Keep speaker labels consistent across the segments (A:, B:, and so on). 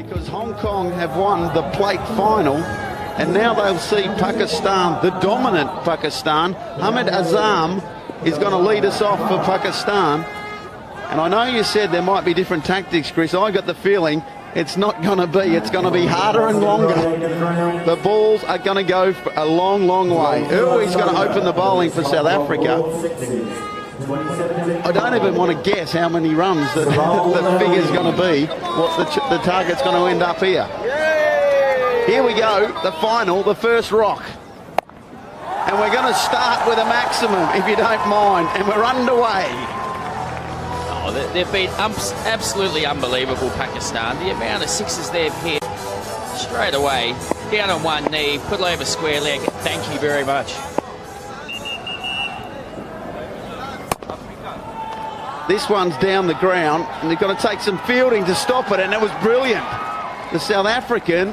A: because Hong Kong have won the plate final, and now they'll see Pakistan, the dominant Pakistan. Hamid Azam is going to lead us off for Pakistan. And I know you said there might be different tactics, Chris. I got the feeling it's not going to be. It's going to be harder and longer. The balls are going to go for a long, long way. Urwi's going to open the bowling for South Africa. I don't even want to guess how many runs the figure's going to be, what the target's going to end up here. Here we go, the final, the first rock. And we're going to start with a maximum, if you don't mind, and we're underway.
B: Oh, they've been absolutely unbelievable, Pakistan. The amount of sixes they've hit straight away, down on one knee, put over square leg, thank you very much.
A: This one's down the ground, and they've got to take some fielding to stop it, and it was brilliant. The South African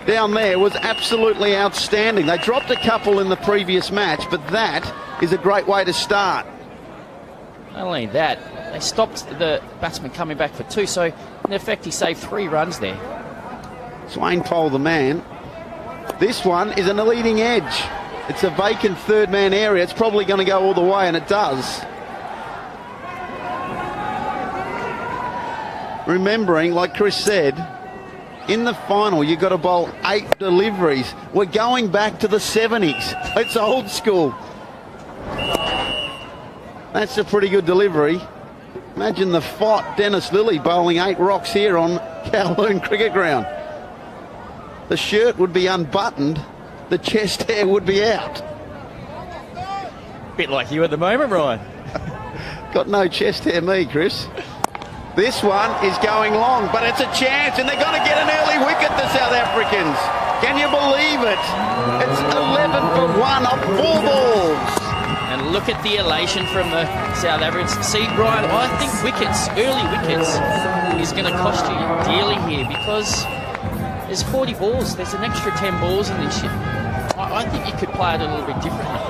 A: down there was absolutely outstanding. They dropped a couple in the previous match, but that is a great way to start.
B: Not only that, they stopped the batsman coming back for two, so in effect he saved 3 runs there.
A: Swain Pole the man. This one is in the leading edge. It's a vacant third man area. It's probably going to go all the way, and it does. Remembering, like Chris said, in the final you've got to bowl 8 deliveries. We're going back to the 70s. It's old school. That's a pretty good delivery. Imagine the fight, Dennis Lilly bowling 8 rocks here on Kowloon Cricket Ground. The shirt would be unbuttoned, the chest hair would be out.
B: Bit like you at the moment, Ryan.
A: Got no chest hair me, Chris. This one is going long, but it's a chance, and they're going to get an early wicket, the South Africans. Can you believe it? It's 11 for 1 off 4 balls.
B: And look at the elation from the South Africans. See, Ryan, I think wickets, early wickets, is going to cost you dearly here because there's 40 balls. There's an extra 10 balls in this shit. I think you could play it a little bit differently.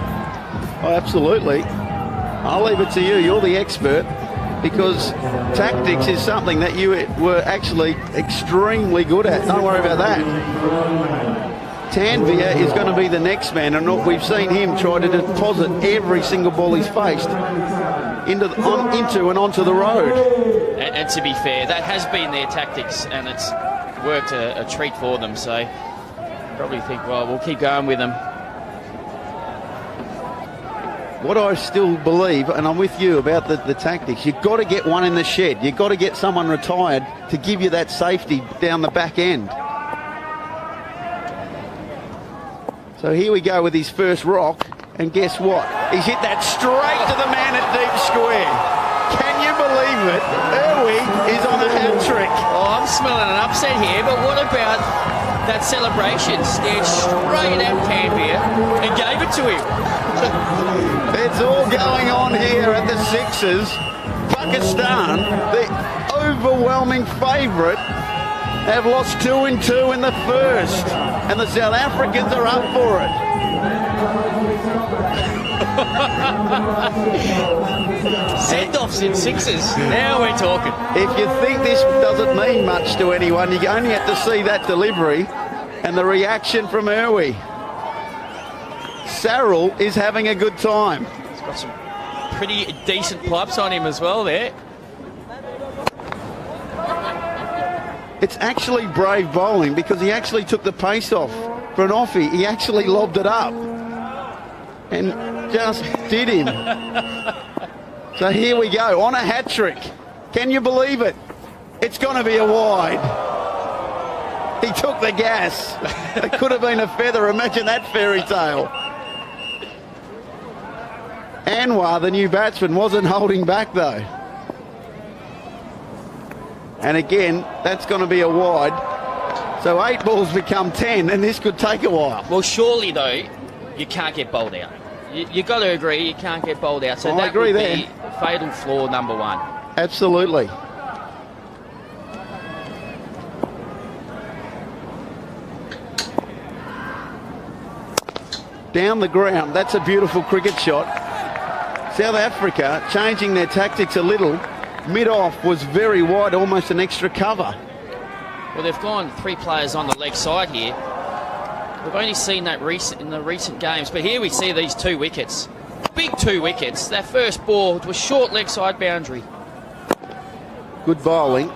A: Oh, absolutely. I'll leave it to you. You're the expert. Because tactics is something that you were actually extremely good at. Don't worry about that. Tanvir is going to be the next man, and we've seen him try to deposit every single ball he's faced into and onto the road.
B: And to be fair, that has been their tactics, and it's worked a treat for them. So probably think, well, we'll keep going with them.
A: What I still believe, and I'm with you about the tactics, you've got to get one in the shed. You've got to get someone retired to give you that safety down the back end. So here we go with his first rock, and guess what? He's hit that straight to the man at deep square. Can you believe it? Urwi is on a hat-trick.
B: Oh, I'm smelling an upset here, but what about that celebration? Stared straight at Tanvir and gave it to him.
A: It's all going on here at the Sixers. Pakistan, the overwhelming favourite, have lost 2 and 2 in the first, and the South Africans are up for it.
B: Send-offs in sixes. Now we're talking.
A: If you think this doesn't mean much to anyone, you only have to see that delivery and the reaction from Urwi. Sarrell is having a good time.
B: He's got some pretty decent pipes on him as well there.
A: It's actually brave bowling because he actually took the pace off for an offie. He actually lobbed it up and just did him. So here we go on a hat-trick. Can you believe it? It's going to be a wide. He took the gas. It could have been a feather. Imagine that fairy tale. Anwar, the new batsman, wasn't holding back though. And again, that's going to be a wide. So 8 balls become 10, and this could take a while.
B: Well, surely though, you can't get bowled out. You got to agree, you can't get bowled out. So that would be fatal flaw number 1.
A: Absolutely. Down the ground, that's a beautiful cricket shot. South Africa changing their tactics a little. Mid-off was very wide, almost an extra cover.
B: Well, they've gone 3 players on the leg side here. We've only seen that in the recent games, but here we see these 2 wickets. Big 2 wickets. That first ball was short leg side boundary.
A: Good bowling.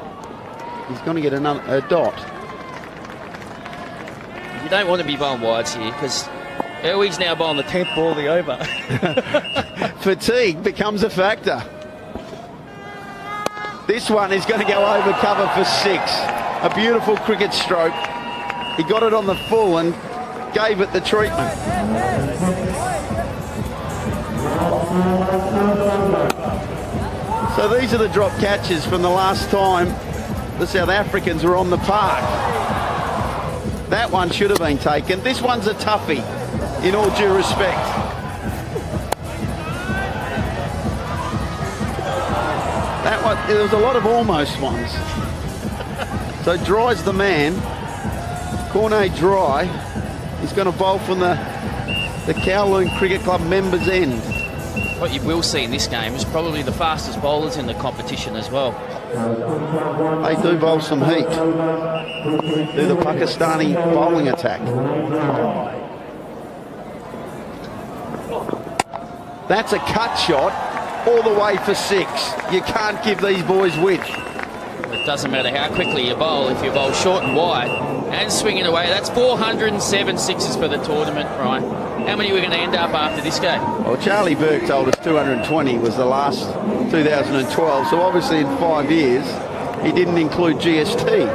A: He's going to get a dot.
B: You don't want to be bowling wides here because Elway's now bowling the 10th ball of the over.
A: Fatigue becomes a factor. This one is going to go over cover for 6. A beautiful cricket stroke. He got it on the full and gave it the treatment. So these are the drop catches from the last time the South Africans were on the park. That one should have been taken. This one's a toughie, in all due respect. That one, there was a lot of almost ones. So Dry's the man. Cornet Dry. He's going to bowl from the Kowloon Cricket Club members' end.
B: What you will see in this game is probably the fastest bowlers in the competition as well.
A: They do bowl some heat. Do the Pakistani bowling attack. That's a cut shot all the way for 6. You can't give these boys width.
B: It doesn't matter how quickly you bowl. If you bowl short and wide and swinging away, that's 407 sixes for the tournament, Brian. How many are we going to end up after this game?
A: Well, Charlie Burke told us 220 was the last 2012, so obviously in 5 years he didn't include GST.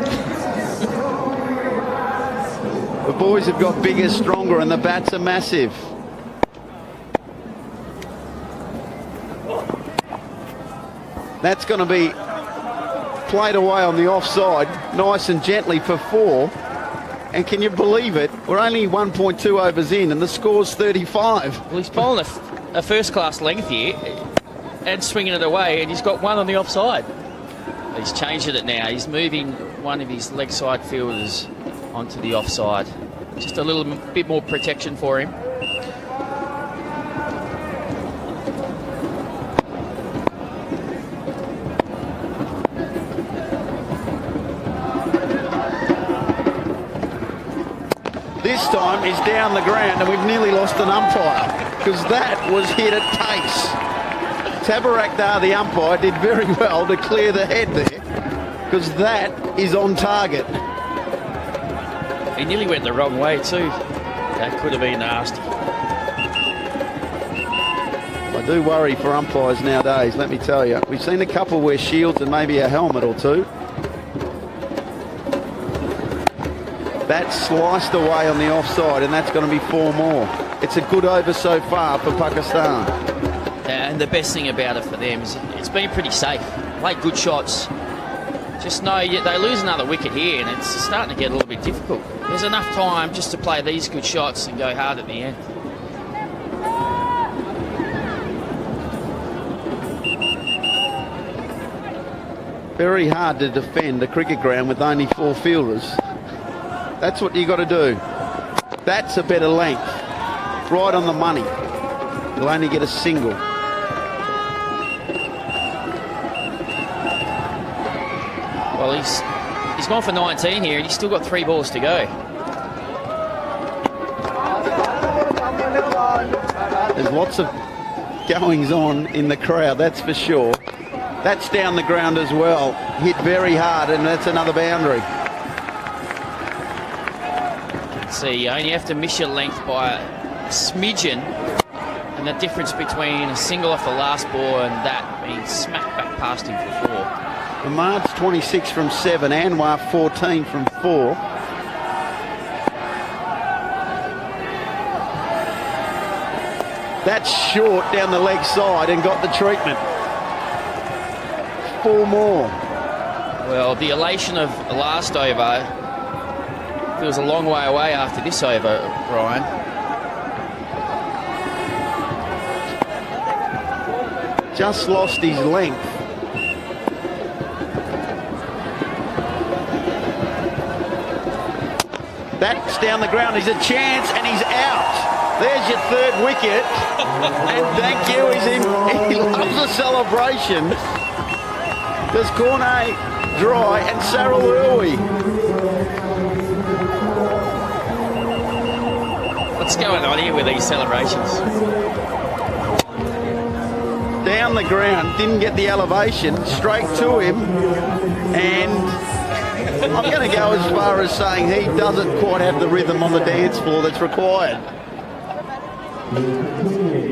A: The boys have got bigger, stronger, and the bats are massive. That's going to be played away on the offside, nice and gently for 4. And can you believe it? We're only 1.2 overs in and the score's 35.
B: Well, he's bowling a first-class length here and swinging it away, and he's got 1 on the offside. He's changed it now. He's moving one of his leg side fielders onto the offside. Just a little bit more protection for him.
A: This time he's down the ground and we've nearly lost an umpire because that was hit at pace. Tabarak, the umpire, did very well to clear the head there because that is on target.
B: He nearly went the wrong way too. That could have been nasty.
A: I do worry for umpires nowadays, let me tell you. We've seen a couple wear shields and maybe a helmet or 2. That sliced away on the offside, and that's going to be 4 more. It's a good over so far for Pakistan.
B: And the best thing about it for them is it's been pretty safe. Played good shots. Just know they lose another wicket here, and it's starting to get a little bit difficult. There's enough time just to play these good shots and go hard at the end.
A: Very hard to defend a cricket ground with only 4 fielders. That's what you got to do. That's a better length. Right on the money. You'll only get a single.
B: Well, he's gone for 19 here, and he's still got 3 balls to go.
A: There's lots of goings on in the crowd, that's for sure. That's down the ground as well. Hit very hard, and that's another boundary.
B: See, you only have to miss your length by a smidgen, and the difference between a single off the last ball and that being smacked back past him for 4.
A: Ahmad's 26 from 7, Anwar 14 from 4. That's short down the leg side and got the treatment. 4 more.
B: Well, the elation of the last over feels a long way away after this over, Brian.
A: Just lost his length. That's down the ground. He's a chance and he's out. There's your 3rd wicket. And thank you. He loves the celebration. There's Cornet Dry and Sarah Irwi.
B: What's going on here with these celebrations?
A: Down the ground, didn't get the elevation, straight to him, and I'm going to go as far as saying he doesn't quite have the rhythm on the dance floor that's required.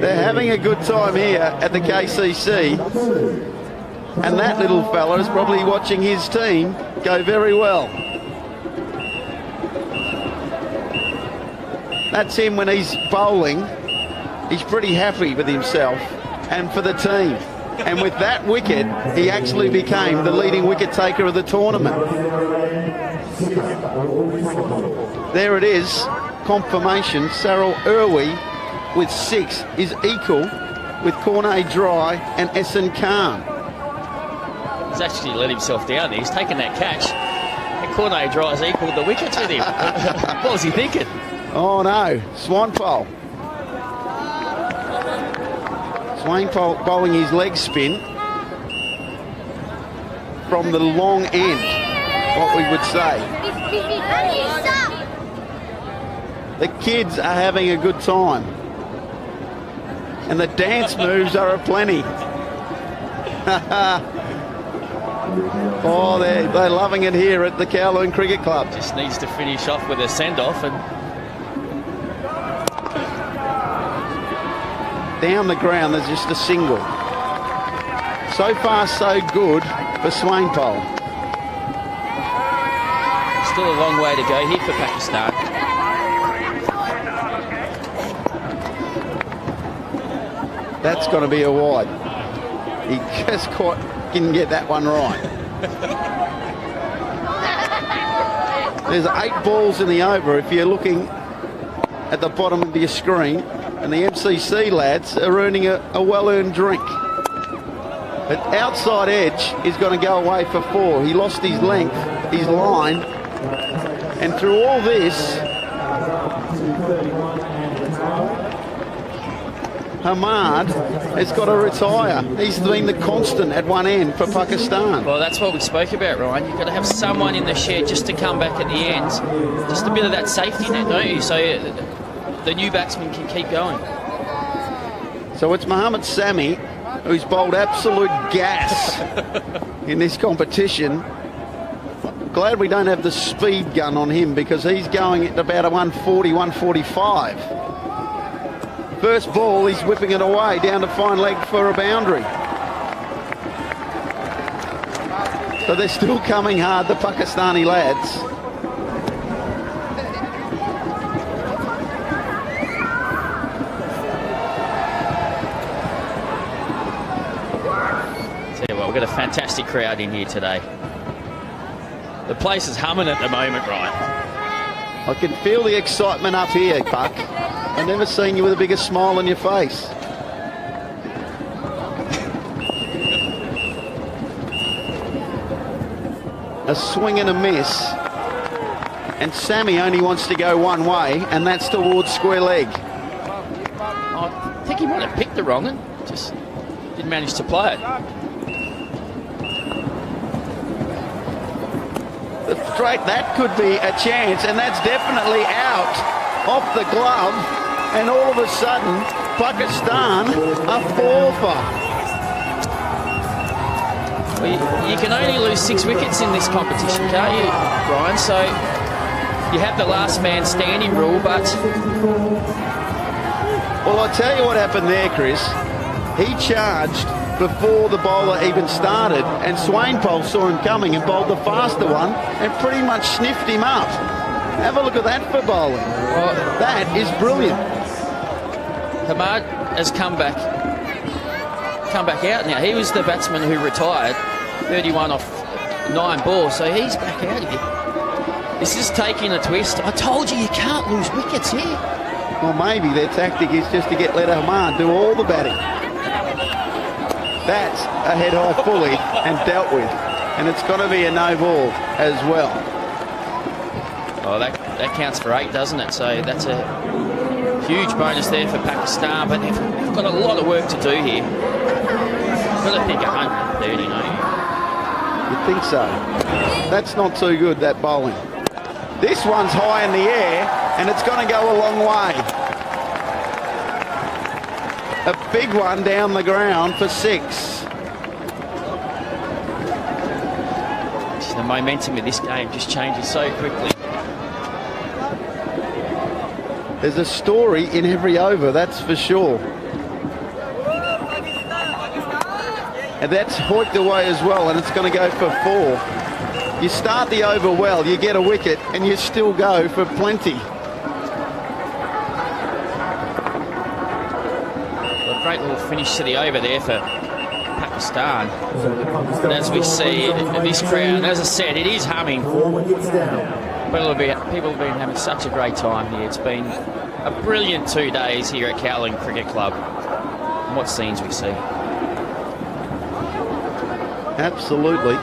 A: They're having a good time here at the KCC, and that little fella is probably watching his team go very well. That's him when he's bowling. He's pretty happy with himself and for the team. And with that wicket, he actually became the leading wicket taker of the tournament. There it is, confirmation. Sarah Irwi with 6 is equal with Cornet Dry and Essen Khan.
B: He's actually let himself down there. He's taken that catch. And Cornet Dry's equaled the wickets with him. What was he thinking?
A: Oh no, Swainpole. Swainpole bowling his leg spin from the long end, what we would say. The kids are having a good time. And the dance moves are aplenty. Oh, they're loving it here at the Kowloon Cricket Club.
B: Just needs to finish off with a send-off and
A: down the ground, there's just a single. So far, so good for Swainpole.
B: Still a long way to go here for Pakistan.
A: That's got to be a wide. He just didn't get that one right. There's 8 balls in the over if you're looking at the bottom of your screen. And the MCC lads are earning a well-earned drink. But outside edge is going to go away for 4. He lost his length, his line. And through all this, Hamad has got to retire. He's been the constant at one end for Pakistan.
B: Well, that's what we spoke about, Ryan. You've got to have someone in the shed just to come back at the end. Just a bit of that safety net, don't you? So the new batsman can keep going.
A: So it's Mohammad Sami, who's bowled absolute gas in this competition. Glad we don't have the speed gun on him because he's going at about a 140, 145. First ball, he's whipping it away down to fine leg for a boundary. So they're still coming hard, the Pakistani lads.
B: We've got a fantastic crowd in here today. The place is humming at the moment, Ryan.
A: I can feel the excitement up here, Buck. I've never seen you with a bigger smile on your face. A swing and a miss. And Sammy only wants to go one way, and that's towards square leg.
B: I think he might have picked the wrong one. Just didn't manage to play it.
A: Straight, that could be a chance, and that's definitely out off the glove, and all of a sudden Pakistan are 4 for.
B: Well, you can only lose 6 wickets in this competition, can't you, Brian? So you have the last man standing rule, but
A: well, I'll tell you what happened there, Chris. He charged before the bowler even started, and Swainpole saw him coming and bowled the faster one and pretty much sniffed him up. Have a look at that for bowling. Well, that is brilliant.
B: Hamad has come back out now. He was the batsman who retired, 31 off 9 balls, so he's back out again. This is taking a twist. I told you can't lose wickets here.
A: Well, maybe their tactic is just to let Hamad do all the batting. That's a head high fully and dealt with. And it's got to be a no ball as well.
B: Oh, that counts for 8, doesn't it? So that's a huge bonus there for Pakistan, but they've got a lot of work to do here. Got to think 130, don't you?
A: You'd think so. That's not too good, that bowling. This one's high in the air, and it's going to go a long way. A big one down the ground for 6.
B: The momentum of this game just changes so quickly.
A: There's a story in every over, that's for sure. And that's hoiked away as well, and it's going to go for 4. You start the over well, you get a wicket, and you still go for plenty.
B: Well, a great little finish to the over there for Pakistan. And as we see this crowd, as I said, it is humming. People have been having such a great time here. It's been a brilliant 2 days here at Cowling Cricket Club. And what scenes we see.
A: Absolutely.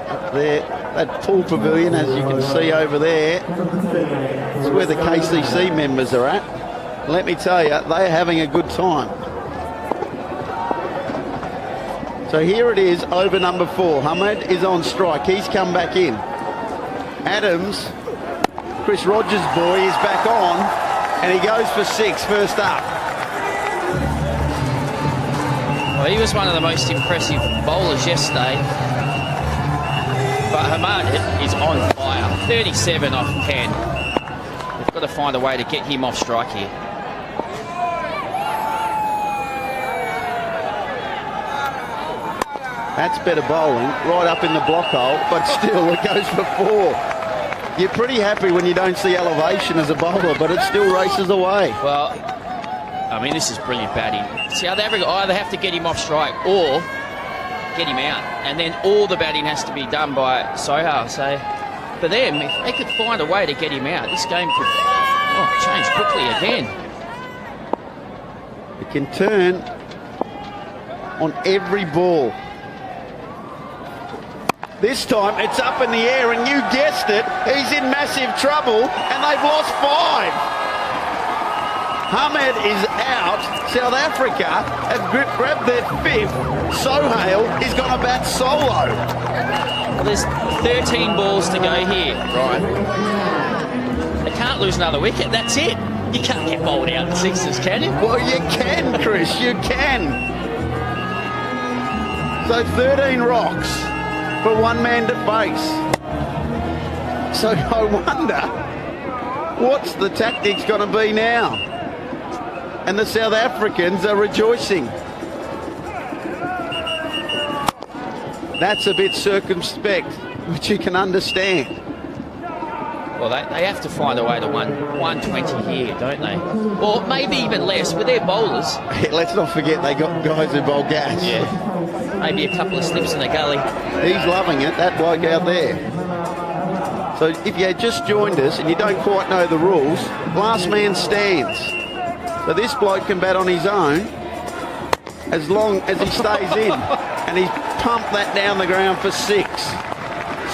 A: Up there, that pool pavilion, as you can see over there, is where the KCC members are at. Let me tell you, they're having a good time. So here it is, over number 4. Hamid is on strike. He's come back in. Adams, Chris Rogers' boy, is back on, and he goes for 6 first up.
B: Well, he was one of the most impressive bowlers yesterday. But Hamid is on fire. 37 off 10. We've got to find a way to get him off strike here.
A: That's better bowling, right up in the block hole, but still it goes for 4. You're pretty happy when you don't see elevation as a bowler, but it still races away.
B: Well, I mean, this is brilliant batting. South Africa either have to get him off strike or get him out, and then all the batting has to be done by Sohail. So for them, if they could find a way to get him out, this game could change quickly again.
A: It can turn on every ball. This time it's up in the air, and you guessed it, he's in massive trouble, and they've lost 5. Hamid is out. South Africa have grabbed their 5th. Sohail is going to bat solo.
B: Well, there's 13 balls to go here, Brian. They can't lose another wicket, that's it. You can't get bowled out in 6s, can you?
A: Well, you can, Chris, you can. So 13 rocks for one man to face. So I wonder, what's the tactics going to be now? And the South Africans are rejoicing. That's a bit circumspect, which you can understand.
B: Well, they have to find a way to 120 here, don't they? Or maybe even less with their bowlers.
A: Yeah, let's not forget they got guys who bowl gas.
B: Yeah. Maybe a couple of slips in the gully.
A: He's loving it, that bloke out there. So if you just joined us and you don't quite know the rules, last man stands. So this bloke can bat on his own as long as he stays in. And he's pumped that down the ground for 6.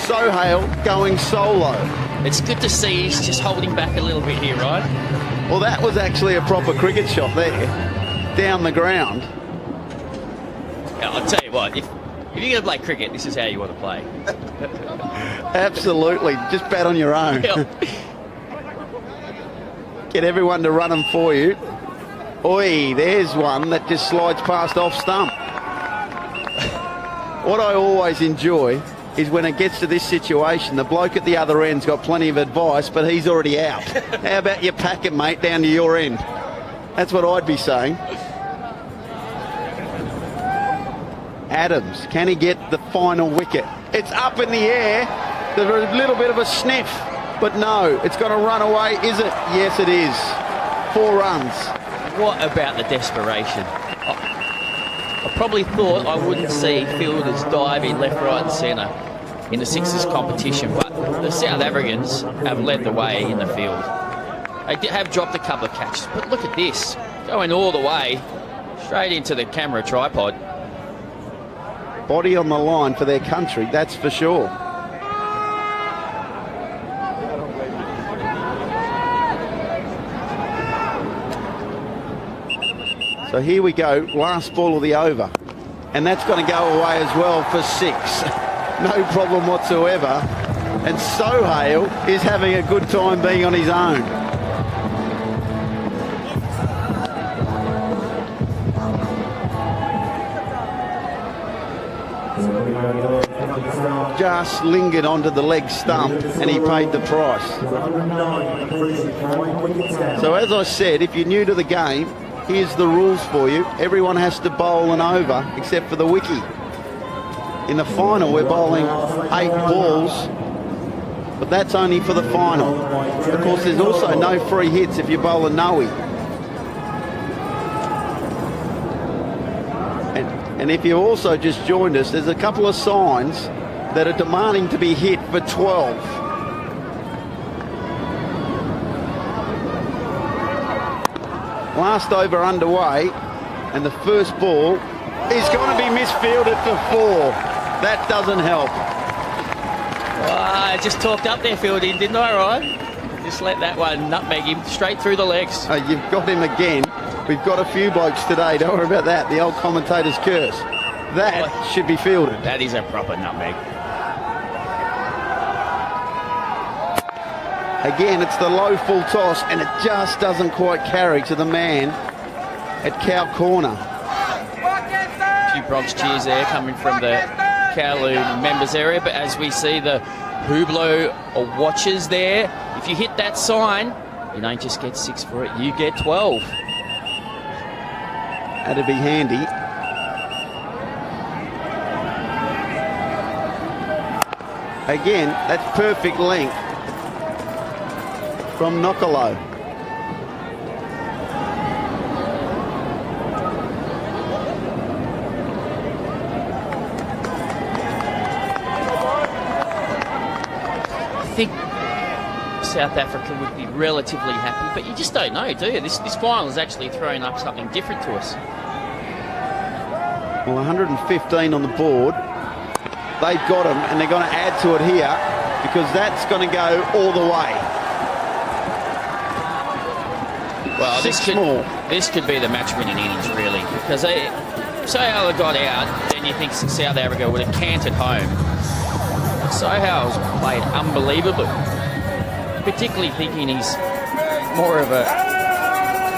A: Sohail going solo.
B: It's good to see he's just holding back a little bit here, right?
A: Well, that was actually a proper cricket shot there, down the ground.
B: Yeah, I'll tell you what, if you're going to play cricket, this is how you want to play.
A: Absolutely, just bat on your own.
B: Yep.
A: Get everyone to run them for you. Oi, there's one that just slides past off stump. What I always enjoy is when it gets to this situation, the bloke at the other end's got plenty of advice, but he's already out. How about you pack it, mate, down to your end? That's what I'd be saying. Adams, can he get the final wicket? It's up in the air. There's a little bit of a sniff, but no, it's going to run away, is it? Yes, it is. 4 runs.
B: What about the desperation? I probably thought I wouldn't see fielders diving left, right and centre in the 6s competition, but the South Africans have led the way in the field. They have dropped a couple of catches, but look at this, going all the way straight into the camera tripod.
A: Body on the line for their country, that's for sure. So here we go, last ball of the over. And that's going to go away as well for 6. No problem whatsoever. And Sohail is having a good time being on his own. Just lingered onto the leg stump and he paid the price. So as I said, if you're new to the game, here's the rules for you. Everyone has to bowl an over except for the wicky. In the final, we're bowling 8 balls, but that's only for the final. Of course, there's also no free hits if you bowl a no-ey. And if you've also just joined us, there's a couple of signs that are demanding to be hit for 12. Last over underway, and the first ball is going to be misfielded for 4. That doesn't help.
B: I just talked up their fielding, didn't I, Ryan? Just let that one nutmeg him straight through the legs.
A: You've got him again. We've got a few blokes today. Don't worry about that. The old commentator's curse. That should be fielded.
B: That is a proper nutmeg.
A: Again, it's the low full toss, and it just doesn't quite carry to the man at cow corner.
B: A few Bronx cheers there coming from the Kowloon members area, but as we see the Hublot watchers there, if you hit that sign, you don't just get 6 for it, you get 12.
A: That'd be handy. Again, that's perfect length from Nokolo.
B: I think South Africa would be relatively happy, but you just don't know, do you? This final is actually throwing up something different to us.
A: Well, 115 on the board. They've got them, and they're going to add to it here because that's going to go all the way.
B: Well, this could be the match-winning innings, really, because Sohail got out, then you think South Africa would have canted home. Sohail's played unbelievably, particularly thinking he's more of a...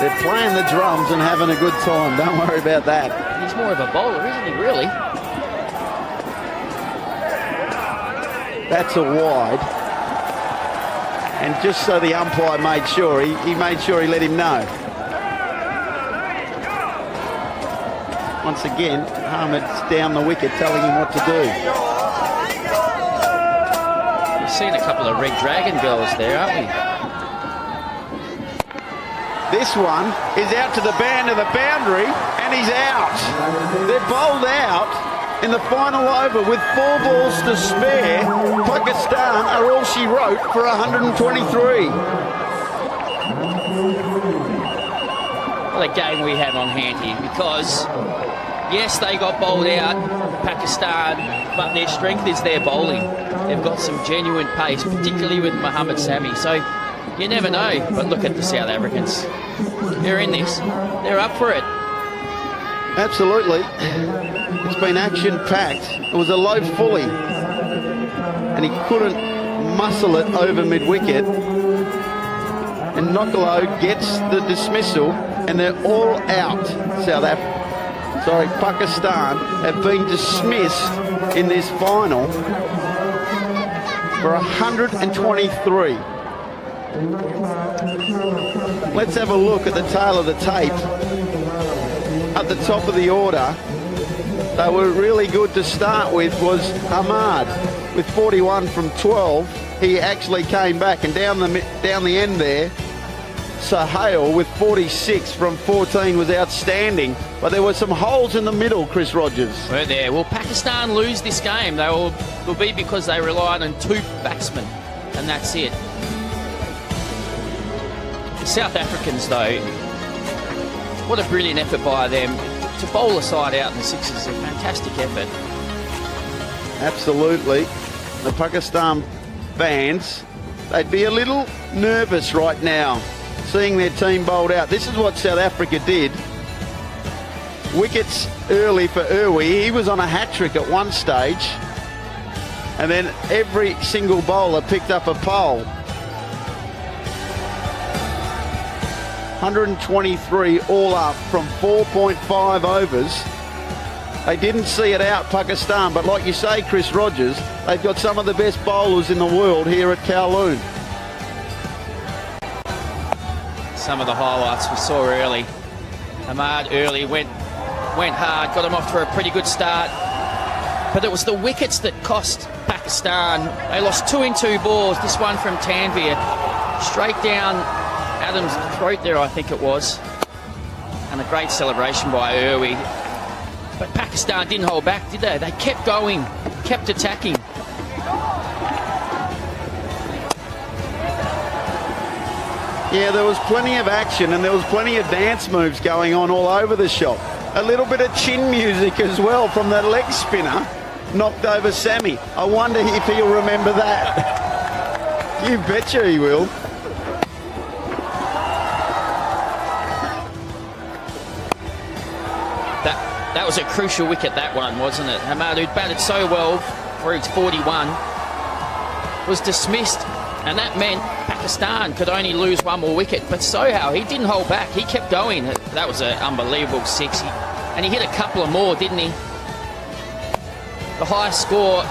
A: They're playing the drums and having a good time. Don't worry about that.
B: He's more of a bowler, isn't he, really?
A: That's a wide. And just so the umpire made sure, he made sure he let him know. Once again, Hamid's down the wicket telling him what to do.
B: We've seen a couple of Red Dragon girls there, haven't we?
A: This one is out to the band of the boundary, and he's out. They're bowled out in the final over with 4 balls to spare. Pakistan are all she wrote for 123.
B: Well, a game we have on hand here because, yes, they got bowled out, Pakistan, but their strength is their bowling. They've got some genuine pace, particularly with Mohammad Sami. So you never know. But look at the South Africans. They're in this. They're up for it.
A: Absolutely. It's been action-packed. It was a low fully, and he couldn't muscle it over mid-wicket. And Nokolo gets the dismissal, and they're all out. Pakistan have been dismissed in this final for 123. Let's have a look at the tail of the tape. At the top of the order, they were really good to start with was Ahmad with 41 from 12. He actually came back, and down the end there, Sohail with 46 from 14 was outstanding. But there were some holes in the middle, Chris Rogers.
B: Were there? Will Pakistan lose this game? They will be because they relied on 2 batsmen, and that's it. The South Africans, though, what a brilliant effort by them. To bowl a side out in the 6 is a fantastic effort.
A: Absolutely. The Pakistan fans, they'd be a little nervous right now, seeing their team bowled out. This is what South Africa did wickets early for Irwi. He was on a hat-trick at one stage. And then every single bowler picked up a pole. 123 all up from 4.5 overs. They didn't see it out, Pakistan, but like you say, Chris Rogers, they've got some of the best bowlers in the world here at Kowloon.
B: Some of the highlights we saw early. Ahmad early went hard, got him off to a pretty good start. But it was the wickets that cost Pakistan. They lost 2 in 2 balls. This one from Tanvir, straight down Adams' throat there, I think it was. And a great celebration by Irwi. But Pakistan didn't hold back, did they? They kept going, kept attacking.
A: Yeah, there was plenty of action and there was plenty of dance moves going on all over the shop. A little bit of chin music as well from the leg spinner. Knocked over Sammy. I wonder if he'll remember that. You betcha he will.
B: That was a crucial wicket, that one, wasn't it? Hamad, who'd batted so well for his 41, was dismissed, and that meant Pakistan could only lose 1 more wicket. But Sohail, he didn't hold back. He kept going. That was an unbelievable 6. And he hit a couple of more, didn't he? The highest score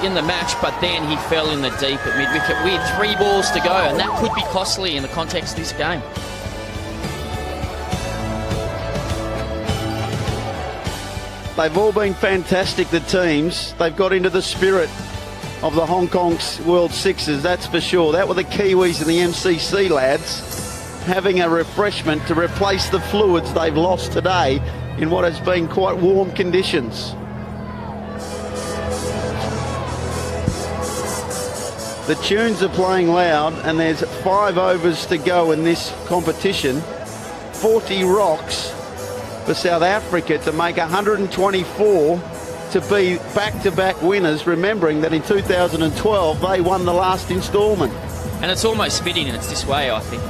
B: in the match, but then he fell in the deep at mid-wicket with 3 balls to go, and that could be costly in the context of this game.
A: They've all been fantastic, the teams. They've got into the spirit of the Hong Kong World Sixes, that's for sure. That were the Kiwis and the MCC lads having a refreshment to replace the fluids they've lost today in what has been quite warm conditions. The tunes are playing loud and there's 5 overs to go in this competition. 40 rocks for South Africa to make 124 to be back-to-back winners, remembering that in 2012 they won the last instalment.
B: And it's almost fitting it's this way, I think,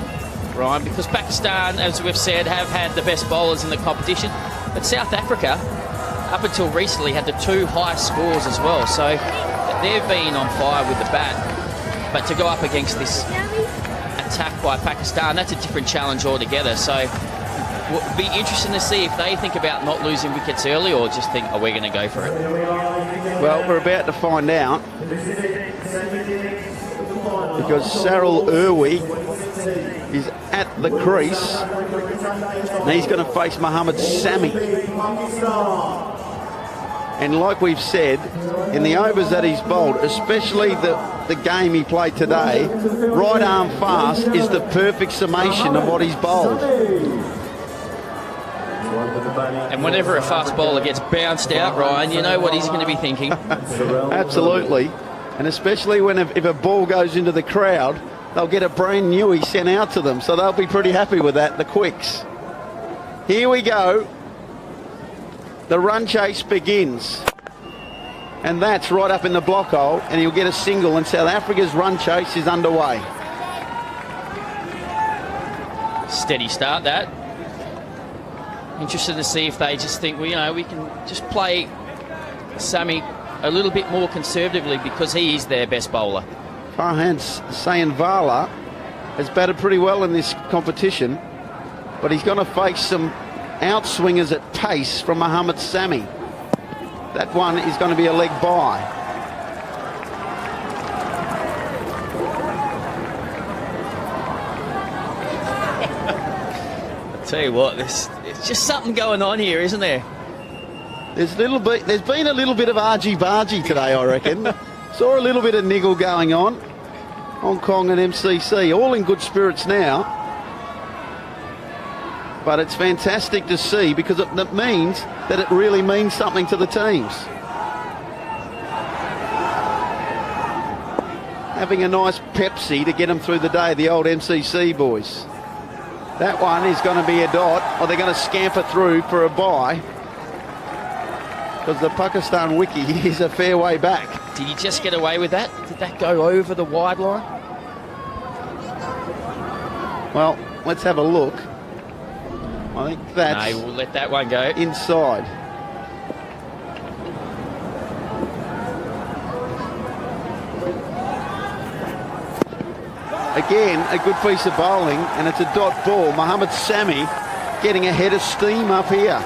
B: Ryan, because Pakistan, as we've said, have had the best bowlers in the competition, but South Africa, up until recently, had the 2 highest scores as well, so they've been on fire with the bat. But to go up against this attack by Pakistan, that's a different challenge altogether. So it'll be interesting to see if they think about not losing wickets early or just think, oh, we're going to go for it.
A: Well, we're about to find out, because Saril Irwi is at the crease and he's going to face Mohammad Sami. And like we've said, in the overs that he's bowled, especially the game he played today, right arm fast is the perfect summation of what he's bowled.
B: And whenever a fast bowler gets bounced out, Ryan, you know what he's going to be thinking.
A: Absolutely. And especially when if a ball goes into the crowd, they'll get a brand newie sent out to them. So they'll be pretty happy with that, the quicks. Here we go. The run chase begins. And that's right up in the block hole, and he'll get a single, and South Africa's run chase is underway.
B: Steady start, that. Interested to see if they just think, well, you know, we can just play Sami a little bit more conservatively because he is their best bowler.
A: Farhan Sayanvala has batted pretty well in this competition, but he's going to face some outswingers at pace from Mohammad Sami. That one is going to be a leg by.
B: I'll tell you what, there's just something going on here, isn't there?
A: There's been a little bit of argy-bargy today, I reckon. Saw a little bit of niggle going on. Hong Kong and MCC, all in good spirits now. But it's fantastic to see because it means that it really means something to the teams. Having a nice Pepsi to get them through the day, the old MCC boys. That one is going to be a dot, or they're going to scamper through for a bye, because the Pakistan wiki is a fair way back.
B: Did he just get away with that? Did that go over the wide line?
A: Well, let's have a look. I think that's...
B: No, we'll let that one go.
A: Inside. Again, a good piece of bowling, and it's a dot ball. Mohamed Sami getting a head of steam up here.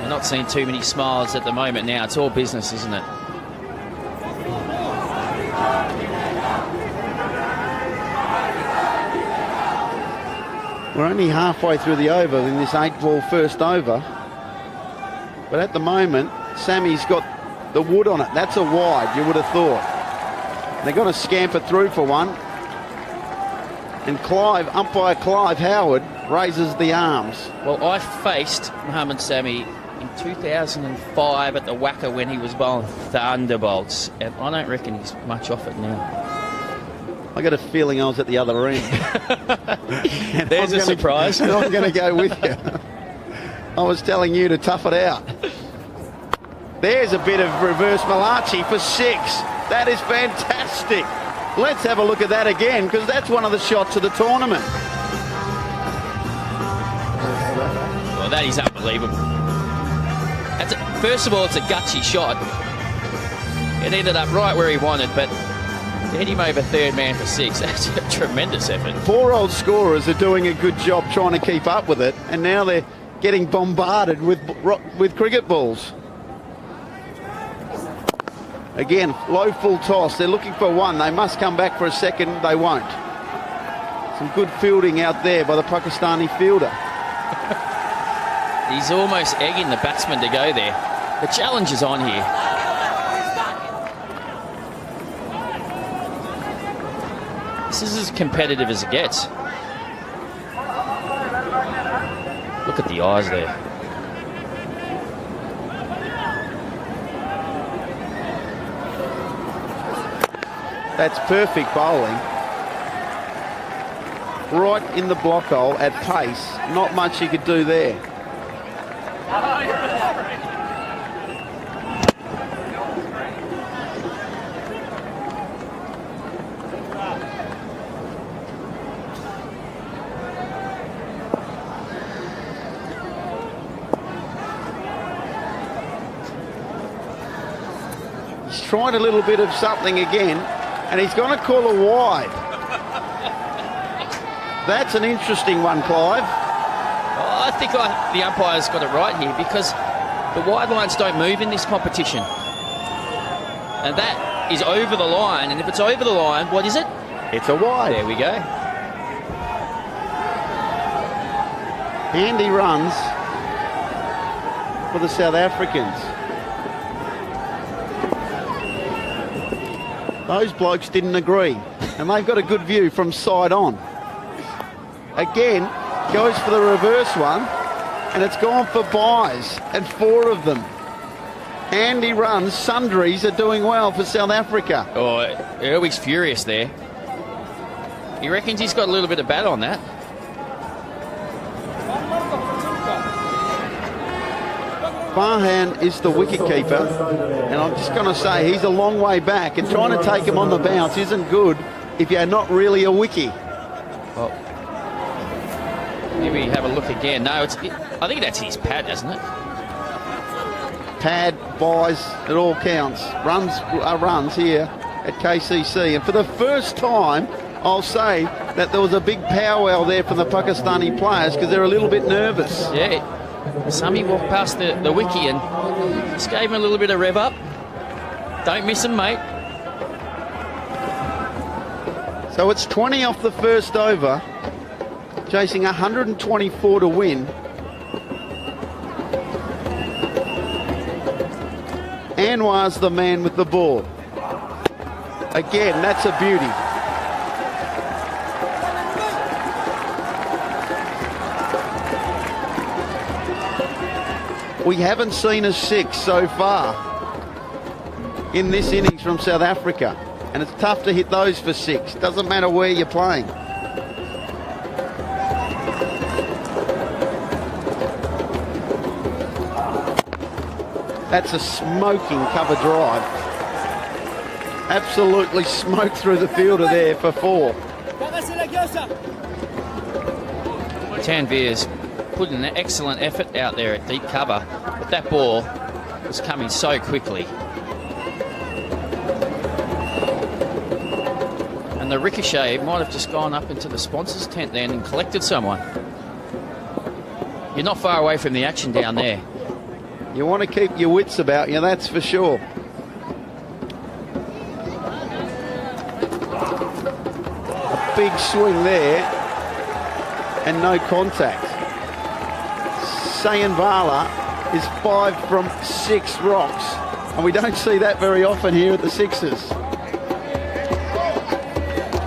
B: We're not seeing too many smiles at the moment now. It's all business, isn't it?
A: We're only halfway through the over in this 8-ball first over. But at the moment, Sammy's got the wood on it. That's a wide, you would have thought. They're going to scamper through for one. And umpire Clive Howard raises the arms.
B: Well, I faced Mohamed Sami in 2005 at the Wacker when he was bowling thunderbolts, and I don't reckon he's much off it now.
A: I got a feeling I was at the other end.
B: There's a surprise.
A: And I'm going to go with you. I was telling you to tough it out. There's a bit of reverse Malachi for 6. That is fantastic. Let's have a look at that again, because that's one of the shots of the tournament.
B: Well, that is unbelievable. First of all, it's a gutsy shot. It ended up right where he wanted, but to hit him over third man for 6, that's a tremendous effort.
A: 4 old scorers are doing a good job trying to keep up with it, and now they're getting bombarded with cricket balls. Again, low full toss. They're looking for one. They must come back for a second. They won't. Some good fielding out there by the Pakistani fielder.
B: He's almost egging the batsman to go there. The challenge is on here. This is as competitive as it gets. Look at the eyes there.
A: That's perfect bowling. Right in the block hole at pace. Not much he could do there. He's tried a little bit of something again, and he's going to call a wide. That's an interesting one, Clive.
B: Oh, I think the umpire's got it right here, because the wide lines don't move in this competition. And that is over the line, and if it's over the line, what is it?
A: It's a wide.
B: There we go.
A: Handy runs for the South Africans. Those blokes didn't agree, and they've got a good view from side on. Again, goes for the reverse one, and it's gone for buys, and 4 of them. Handy runs, sundries are doing well for South Africa.
B: Oh, Irwig's furious there. He reckons he's got a little bit of bat on that.
A: Farhan is the wicketkeeper, and I'm just going to say he's a long way back, and trying to take him on the bounce isn't good if you're not really a wickie.
B: Well, maybe have a look again. No, I think that's his pad, isn't it?
A: Pad, buys, it all counts. Runs are runs here at KCC, and for the first time, I'll say that there was a big powwow there from the Pakistani players because they're a little bit nervous.
B: Yeah. Sami walked past the wicky and just gave him a little bit of rev up. Don't miss him, mate.
A: So it's 20 off the first over, chasing 124 to win. Anwar's the man with the ball. Again, that's a beauty. We haven't seen a 6 so far in this innings from South Africa, and it's tough to hit those for 6. Doesn't matter where you're playing. That's a smoking cover drive. Absolutely smoked through the fielder there for 4.
B: Tanvir's put in an excellent effort out there at deep cover, but that ball was coming so quickly. And the ricochet might have just gone up into the sponsor's tent then and collected someone. You're not far away from the action down there.
A: You want to keep your wits about you, that's for sure. A big swing there and no contact. Sayanvala is 5 from 6 rocks, and we don't see that very often here at the Sixers.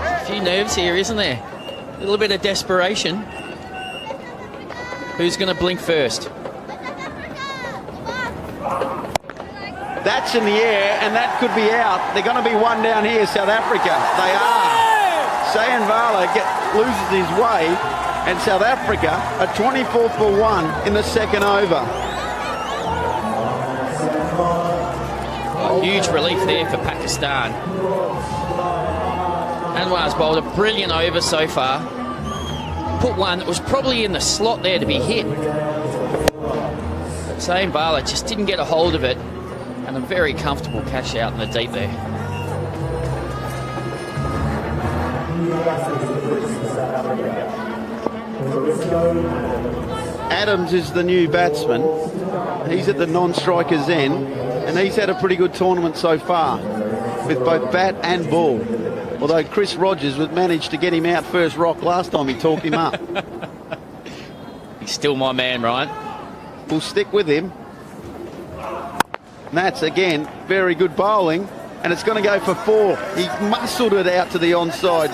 B: A few nerves here, isn't there? A little bit of desperation. Who's going to blink first?
A: That's in the air, and that could be out. They're going to be one down here, South Africa. They are. Sayanvala loses his way, and South Africa are 24 for 1 in the second over.
B: Oh, huge relief there for Pakistan. Anwar's bowled a brilliant over so far. Put one that was probably in the slot there to be hit. But Sayanvala just didn't get a hold of it, and a very comfortable catch out in the deep there.
A: Adams is the new batsman. He's at the non-striker's end, and he's had a pretty good tournament so far with both bat and ball. Although Chris Rogers would manage to get him out first rock last time he talked him up.
B: He's still my man, Ryan.
A: We'll stick with him. And that's, again, very good bowling, and it's going to go for 4. He muscled it out to the onside.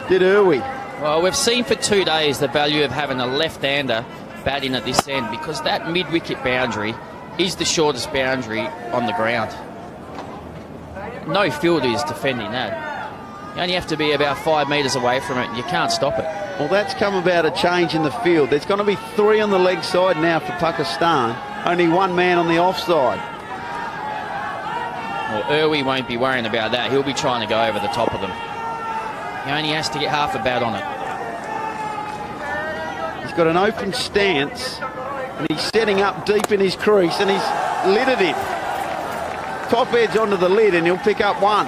A: Did Irwi.
B: Well, we've seen for 2 days the value of having a left-hander batting at this end, because that mid-wicket boundary is the shortest boundary on the ground. No fielder is defending that. You only have to be about 5 metres away from it and you can't stop it.
A: Well, that's come about a change in the field. There's going to be 3 on the leg side now for Pakistan. Only 1 man on the offside.
B: Well, Irwi won't be worrying about that. He'll be trying to go over the top of them. He only has to get half a bat on it.
A: He's got an open stance and he's setting up deep in his crease and he's lidded it. Top edge onto the lid and he'll pick up 1.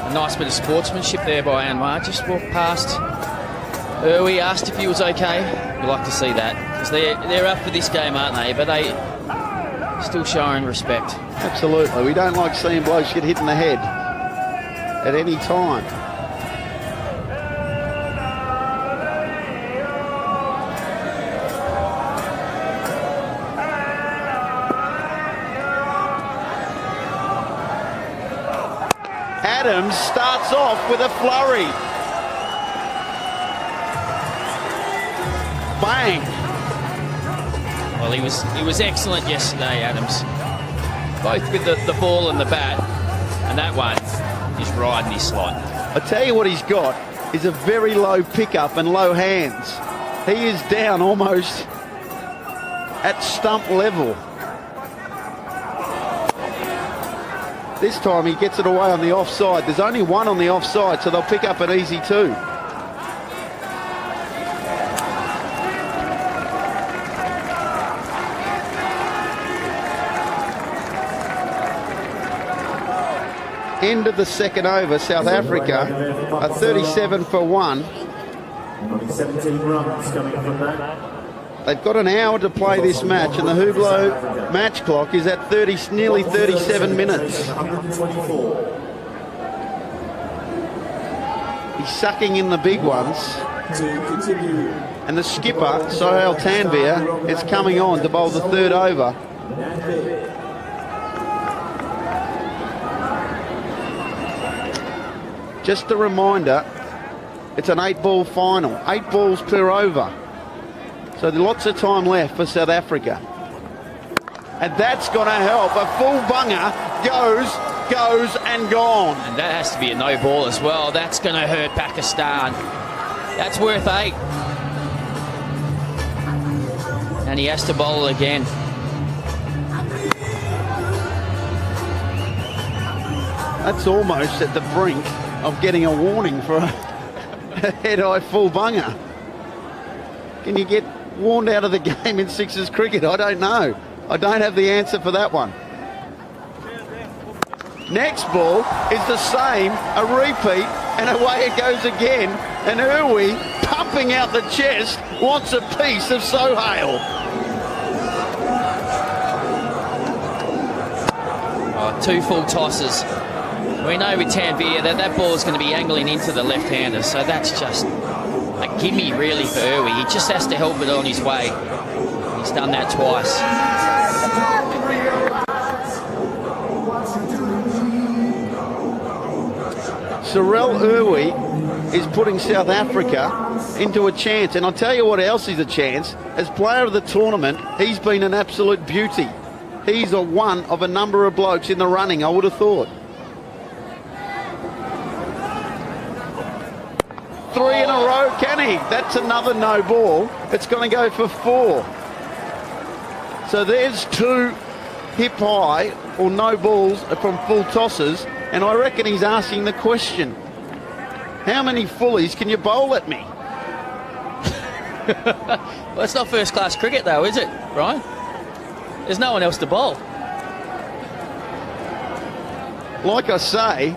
B: A nice bit of sportsmanship there by Anwar. Just walked past Irwi, asked if he was okay. We'd like to see that, because they're up for this game, aren't they? But they still showing respect.
A: Absolutely. We don't like seeing blokes get hit in the head at any time. Adams starts off with a flurry. Bang.
B: Well, he was excellent yesterday, Adams. Both with the ball and the bat, and that one is riding his slot.
A: I tell you what he's got is a very low pickup and low hands. He is down almost at stump level. This time he gets it away on the offside. There's only 1 on the offside, so they'll pick up it easy too. End of the second over, South Africa are 37 for 1.
C: 17 runs coming from that.
A: They've got an hour to play this match, and the Hublot match clock is at nearly 37 minutes.
C: 124.
A: He's sucking in the big ones.
C: To continue.
A: And the skipper, Sohail Tanvir, is coming on to bowl the 3rd over. Just a reminder, it's an 8-ball final, 8 balls per over. So there's lots of time left for South Africa. And that's going to help. A full bunger goes, and gone.
B: And that has to be a no ball as well. That's going to hurt Pakistan. That's worth 8. And he has to bowl it again.
A: That's almost at the brink of getting a warning for a head-high full bunger. Can you get warned out of the game in sixes cricket? I don't know. I don't have the answer for that one. Next ball is the same, a repeat, and away it goes again. And Irwi, pumping out the chest, wants a piece of Sohail.
B: Oh, 2 full tosses. We know with Tanvir that ball is going to be angling into the left-hander, so that's just a gimme really for Irwi. He just has to help it on his way. He's done that twice.
A: Sorel Irwi is putting South Africa into a chance, and I'll tell you what else is a chance. As player of the tournament, he's been an absolute beauty. He's one of a number of blokes in the running, I would have thought. 3 in a row, can he? That's another no ball. It's going to go for 4. So there's 2 hip high or no balls from full tosses, and I reckon he's asking the question, how many fullies can you bowl at me?
B: Well, it's not first-class cricket though, is it, Brian? There's no one else to bowl.
A: Like I say,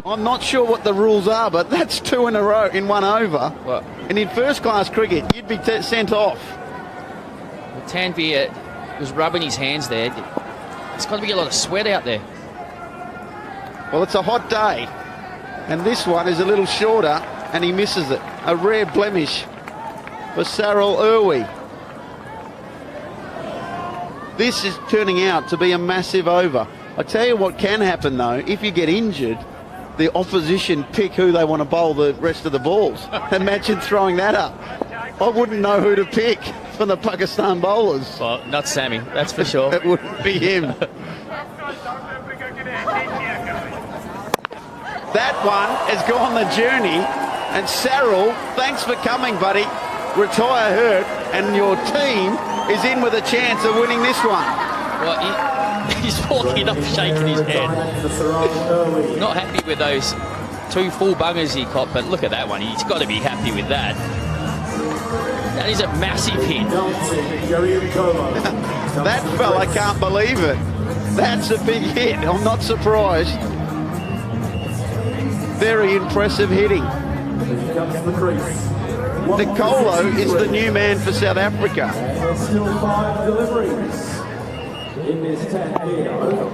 A: I'm not sure what the rules are, but that's 2 in a row in 1 over.
B: What?
A: And in first-class cricket, you'd be sent off.
B: Well, Tanvir was rubbing his hands there. There's got to be a lot of sweat out there.
A: Well, it's a hot day, and this one is a little shorter, and he misses it. A rare blemish for Sorel Irwi. This is turning out to be a massive over. I tell you what can happen, though, if you get injured, the opposition pick who they want to bowl the rest of the balls. Imagine throwing that up. I wouldn't know who to pick from the Pakistan bowlers.
B: Well, not Sammy, that's for sure.
A: It wouldn't be him. That one has gone the journey. And Sorel, thanks for coming, buddy. Retire hurt, and your team is in with a chance of winning this one.
B: Well, he's walking up shaking his head. Not happy with those 2 full bungers he caught, but look at that one. He's got to be happy with that. That is a massive hit.
A: That fella can't believe it. That's a big hit. I'm not surprised. Very impressive hitting. Nicolo is the new man for South Africa.
C: Still 5 deliveries in this 10 over.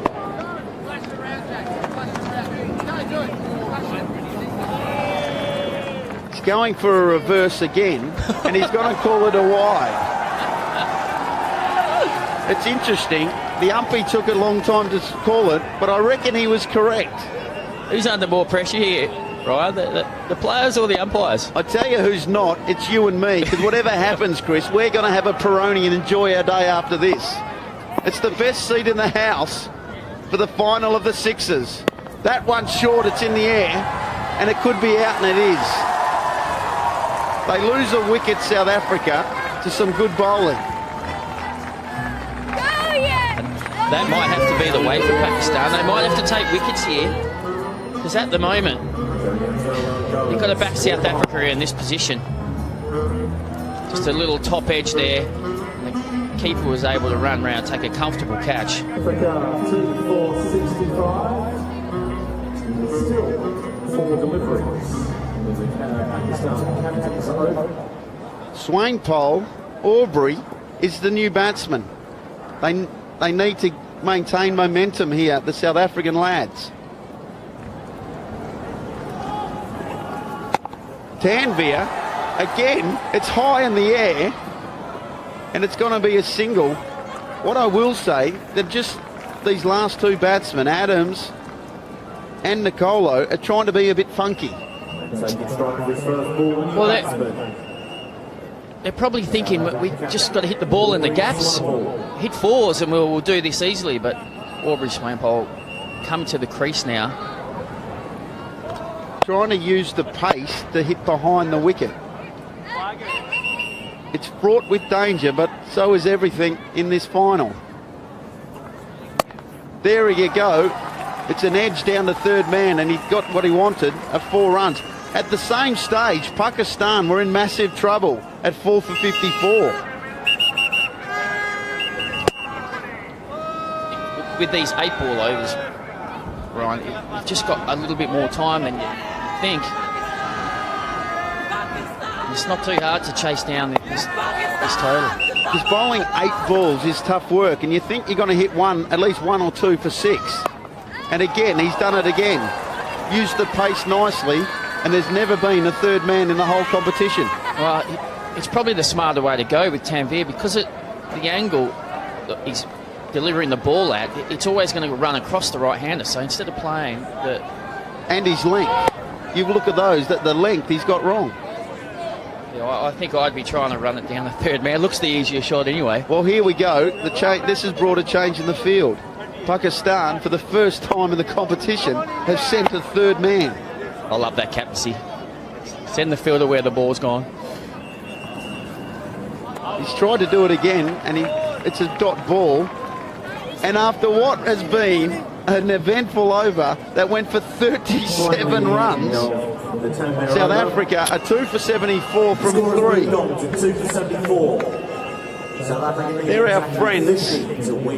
A: He's going for a reverse again, and he's going to call it a wide. It's interesting. The umpy took a long time to call it, but I reckon he was correct.
B: Who's under more pressure here, Ryan? The players or the umpires?
A: I tell you who's not. It's you and me, because whatever happens, Chris, we're going to have a Peroni and enjoy our day after this. It's the best seat in the house for the final of the sixes. That one's short, it's in the air, and it could be out, and it is. They lose a wicket, South Africa, to some good bowling.
B: That might have to be the way for Pakistan. They might have to take wickets here, because at the moment, you've got to back South Africa in this position. Just a little top edge there. And the keeper was able to run round, take a comfortable catch.
C: Africa 2 for 65. Still 4 deliveries. Pakistan captains over.
A: Swain Pole, Aubrey is the new batsman. They need to maintain momentum here, the South African lads. Tanvir, again, it's high in the air, and it's going to be a single. What I will say, that just these last 2 batsmen, Adams and Nicolo, are trying to be a bit funky.
B: Well, they're probably thinking we just got to hit the ball in the gaps, hit 4s, and we'll do this easily. But Aubrey Swampole coming to the crease now,
A: trying to use the pace to hit behind the wicket. It's fraught with danger, but so is everything in this final. There you go. It's an edge down to third man, and he got what he wanted, 4 runs. At the same stage, Pakistan were in massive trouble at 4 for 54.
B: With these 8-ball overs, Ryan, you've just got a little bit more time than you think. It's not too hard to chase down this total.
A: Because bowling 8 balls is tough work, and you think you're going to hit at least one or two for 6. And again, he's done it again. Used the pace nicely, and there's never been a third man in the whole competition.
B: Well, it's probably the smarter way to go with Tanvir, because the angle that he's delivering the ball at, it's always going to run across the right-hander. So instead of playing the...
A: And his length. You look at those, the length he's got wrong.
B: Yeah, I think I'd be trying to run it down the third man. It looks the easier shot anyway.
A: Well, here we go. This has brought a change in the field. Pakistan, for the first time in the competition, have sent a third man.
B: I love that captaincy. Send the fielder where the ball's gone.
A: He's tried to do it again, and it's a dot ball. And after what has been an eventful over that went for 37 runs, South Africa are 2 for 74 from 3. They're our friends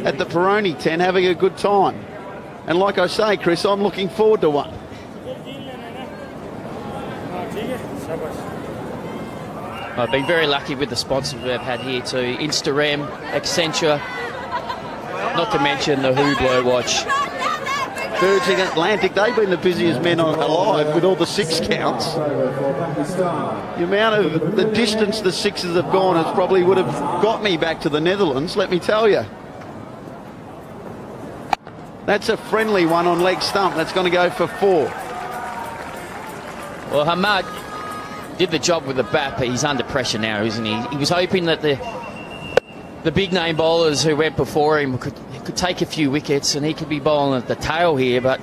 A: at the Peroni tent having a good time. And like I say, Chris, I'm looking forward to one.
B: I've been very lucky with the sponsors we've had here too. Instarem, Accenture, not to mention the Hublot watch.
A: Virgin Atlantic, they've been the busiest men alive with all the 6 counts. The amount of the distance the 6s have gone has probably would have got me back to the Netherlands, let me tell you. That's a friendly one on leg stump. That's going to go for 4.
B: Well, Hamad did the job with the bat, but he's under pressure now, isn't he? He was hoping that the big name bowlers who went before him could take a few wickets and he could be bowling at the tail here, but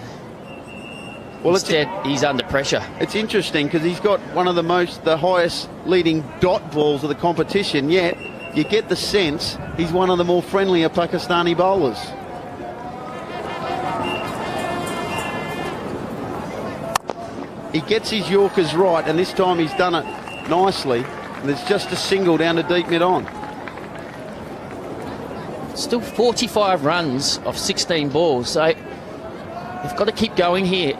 B: instead he's under pressure.
A: It's interesting because he's got one of the highest leading dot balls of the competition, yet you get the sense he's one of the more friendlier Pakistani bowlers. He gets his Yorkers right, and this time he's done it nicely, and there's just a single down to deep mid-on.
B: Still 45 runs off 16 balls, so they've got to keep going here,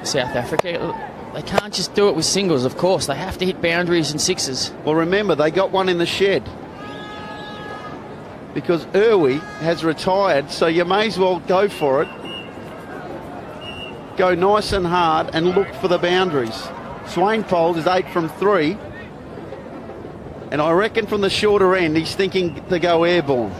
B: South Africa. They can't just do it with singles, of course. They have to hit boundaries and 6s.
A: Well, remember, they got one in the shed because Irwi has retired, so you may as well go for it. Go nice and hard and look for the boundaries. Swainpold is 8 from 3. And I reckon from the shorter end, he's thinking to go airborne.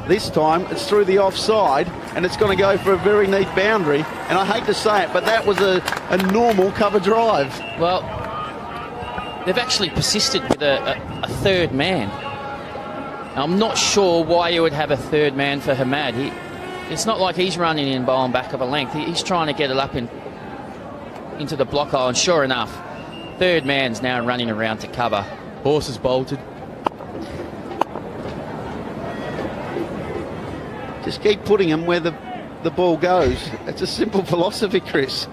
A: This time, it's through the offside, and it's going to go for a very neat boundary. And I hate to say it, but that was a normal cover drive.
B: Well, they've actually persisted with a third man. I'm not sure why you would have a third man for Hamad. It's not like he's running in bowling back of a length. He's trying to get it up into the block hole, and sure enough, third man's now running around to cover. Horse is bolted.
A: Just keep putting him where the ball goes. It's a simple philosophy, Chris.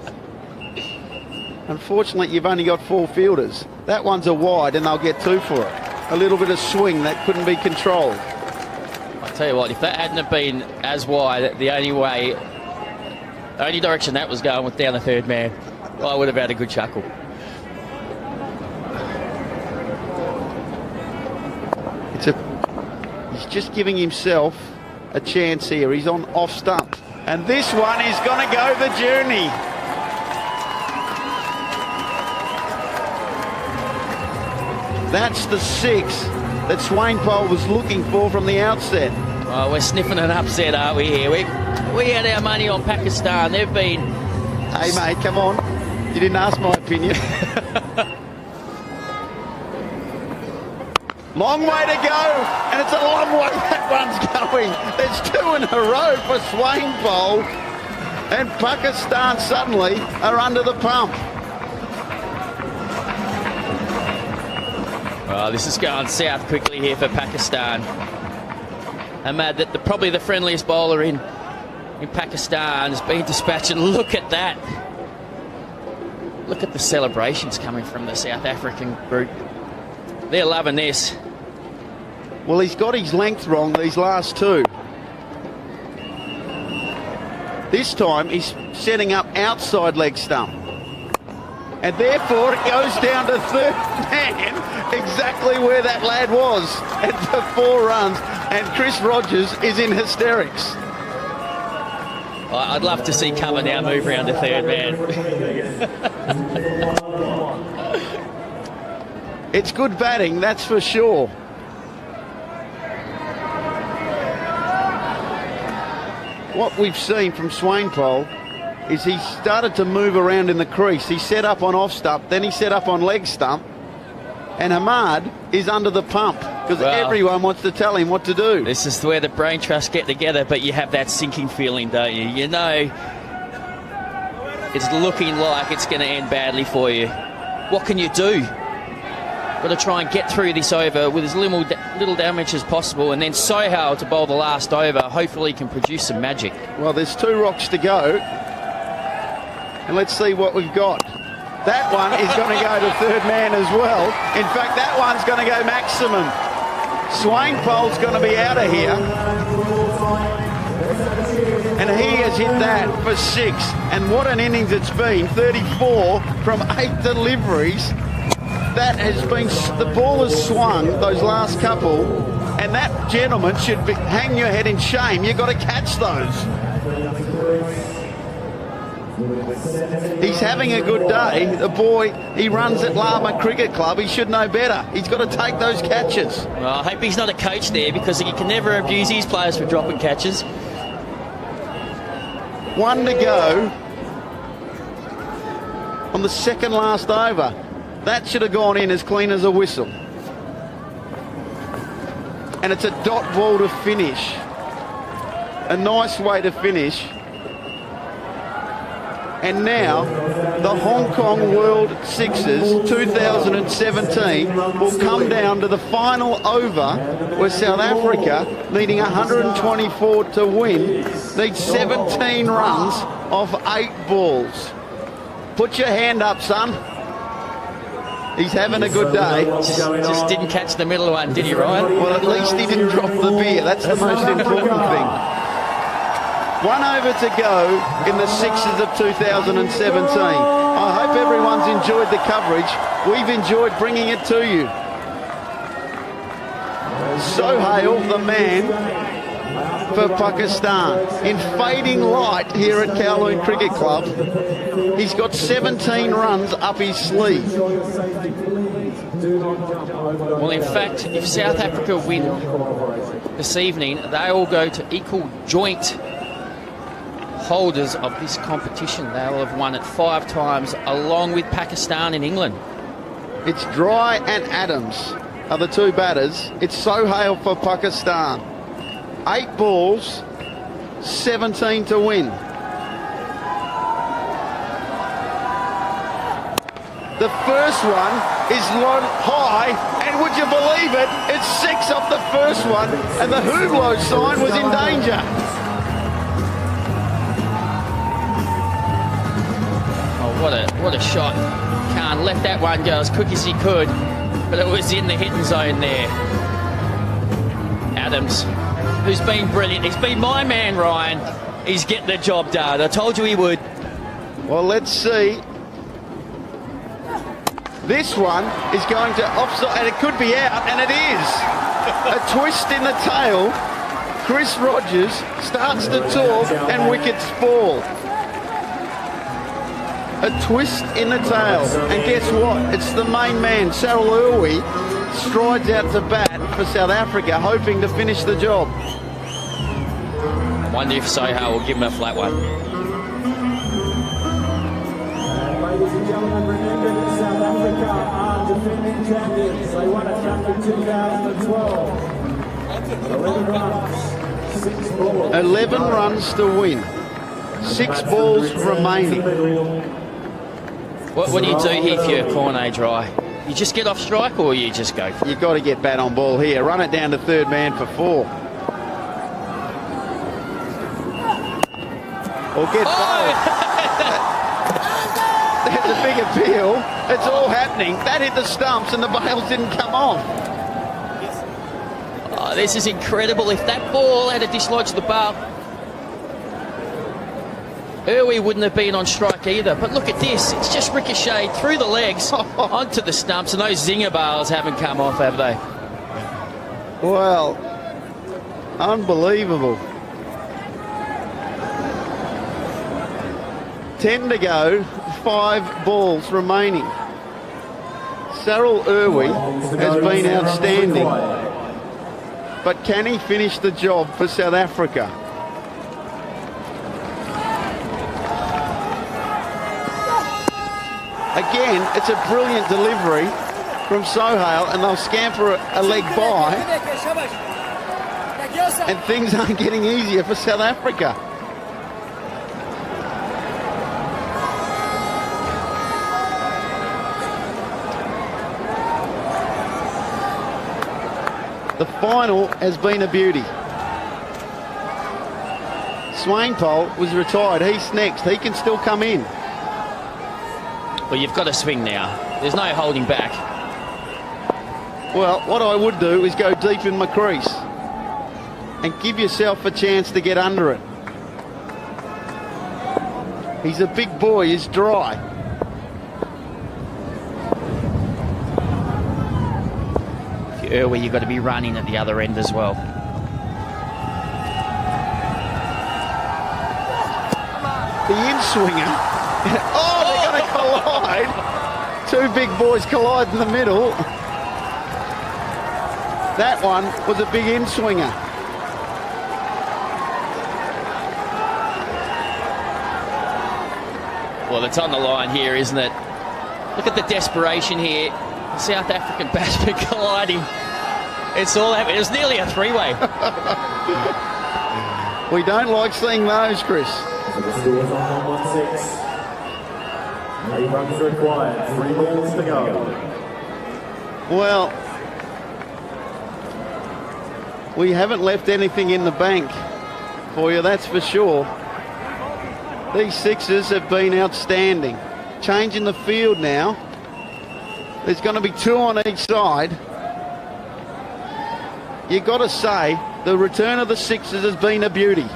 A: Unfortunately, you've only got 4 fielders. That one's a wide, and they'll get 2 for it. A little bit of swing that couldn't be controlled.
B: I tell you what, if that hadn't have been as wide, the only direction that was going was down the third man. I would have had a good chuckle.
A: He's just giving himself a chance here. He's on off stump, and this one is going to go the journey. That's the 6 that Swainpold was looking for from the outset.
B: Oh, we're sniffing an upset, aren't we, here? We had our money on Pakistan. They've been...
A: Hey, mate, come on. You didn't ask my opinion. Long way to go, and it's a long way back that one's going. There's 2 in a row for Swainpole, and Pakistan suddenly are under the pump.
B: Well, this is going south quickly here for Pakistan. Ahmad, that probably the friendliest bowler in Pakistan has been dispatched, and look at that. Look at the celebrations coming from the South African group. They're loving this.
A: Well, he's got his length wrong these last 2. This time he's setting up outside leg stump. And therefore it goes down to third man, exactly where that lad was at the 4 runs. And Chris Rogers is in hysterics.
B: I'd love to see Cover now move around to third man.
A: It's good batting, that's for sure. What we've seen from Swainpole is he started to move around in the crease. He set up on off stump, then he set up on leg stump, and Ahmad is under the pump because everyone wants to tell him what to do.
B: This is where the brain trusts get together, but you have that sinking feeling, don't you? You know it's looking like it's going to end badly for you. What can you do? Got to try and get through this over with as little damage as possible, and then Sohail to bowl the last over. Hopefully he can produce some magic.
A: Well, there's 2 rocks to go, and let's see what we've got. That one is going to go to third man as well. In fact, that one's going to go maximum. Swainpole's going to be out of here, and he has hit that for 6. And what an innings it's been. 34 from 8 deliveries. That has been, the ball has swung those last couple, and that gentleman should hang your head in shame. You've got to catch those. He's having a good day. The boy, he runs at Lama Cricket Club. He should know better. He's got to take those catches.
B: Well, I hope he's not a coach there, because he can never abuse his players for dropping catches.
A: 1 to go on the second last over. That should have gone in as clean as a whistle. And it's a dot ball to finish. A nice way to finish. And now the Hong Kong World Sixes 2017 will come down to the final over, where South Africa, needing 124 to win, needs 17 runs off 8 balls. Put your hand up, son. He's having a good day.
B: Just didn't catch the middle one, did he, Ryan?
A: Well, at least he didn't drop the beer. That's the most important thing. 1 over to go in the Sixes of 2017. I hope everyone's enjoyed the coverage. We've enjoyed bringing it to you. Sohail, the man for Pakistan, in fading light here at Kowloon Cricket Club. He's got 17 runs up his sleeve.
B: Well, in fact, if South Africa win this evening, they all go to equal joint holders of this competition. They will have won it 5 times, along with Pakistan and England.
A: It's Dry and Adams are the 2 batters. It's Sohail for Pakistan. 8 balls, 17 to win. The first one is high, and would you believe it, it's 6 off the first one, and the Hublot sign was in danger.
B: Oh, what a shot. Khan let that one go as quick as he could, but it was in the hitting zone there. Adams, who's been brilliant. He's been my man, Ryan. He's getting the job done. I told you he would.
A: Well, let's see. This one is going to offside, and it could be out, and it is. A twist in the tail. Chris Rogers starts to talk, and wickets fall. A twist in the tail. And guess what? It's the main man, Sarel Irwi, strides out to bat for South Africa, hoping to finish the job.
B: I wonder if Sohail will give him a flat one.
C: Ladies and gentlemen, remember that South Africa are defending champions. They won it back in 2012. 11 runs, 6 balls.
A: 11 runs to win. 6 balls remaining.
B: What do you do here for your corner dry? You just get off strike or you just go for it?
A: You've got to get bat on ball here. Run it down to third man for 4. Or get bowled. There's a big appeal. It's all happening. That hit the stumps and the bails didn't come off.
B: Oh, this is incredible. If that ball had dislodged the bar, Irwi wouldn't have been on strike either. But look at this. It's just ricocheted through the legs onto the stumps, and those zinger bars haven't come off, have they?
A: Well, unbelievable. 10 to go, 5 balls remaining. Cyril Irwi has been outstanding. But can he finish the job for South Africa? Again, it's a brilliant delivery from Sohail, and they'll scamper a leg by, and things aren't getting easier for South Africa. The final has been a beauty. Swainpole was retired. He's next. He can still come in.
B: Well, you've got to swing now. There's no holding back.
A: Well, what I would do is go deep in my crease and give yourself a chance to get under it. He's a big boy. He's dry.
B: Irwi, you've got to be running at the other end as well.
A: The in-swinger. Oh, they're going to collide. 2 big boys collide in the middle. That one was a big in-swinger.
B: Well, it's on the line here, isn't it? Look at the desperation here. South African batsman colliding. It's all happening. It was nearly a 3-way.
A: We don't like seeing those, Chris.
C: So the score is on 1-6. 8 runs required, 3 balls to go.
A: Well, we haven't left anything in the bank for you, that's for sure. These sixes have been outstanding. Changing the field now. There's going to be 2 on each side. You've got to say, the return of the sixes has been a beauty.